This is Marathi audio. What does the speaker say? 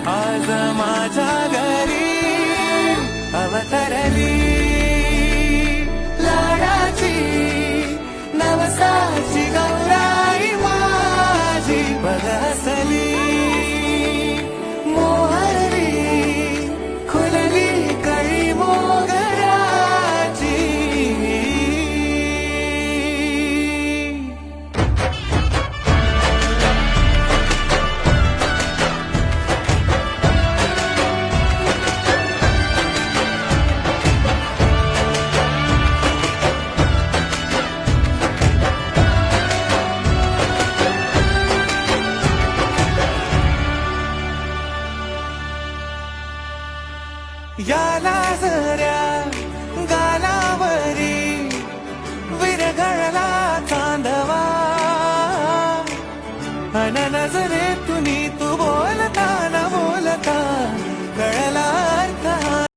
आज माझ्या घरी अवतरली लाडाची नवसाची गौराई माझी बदसली मोहरी खुलली कळी मोगराची. याला जर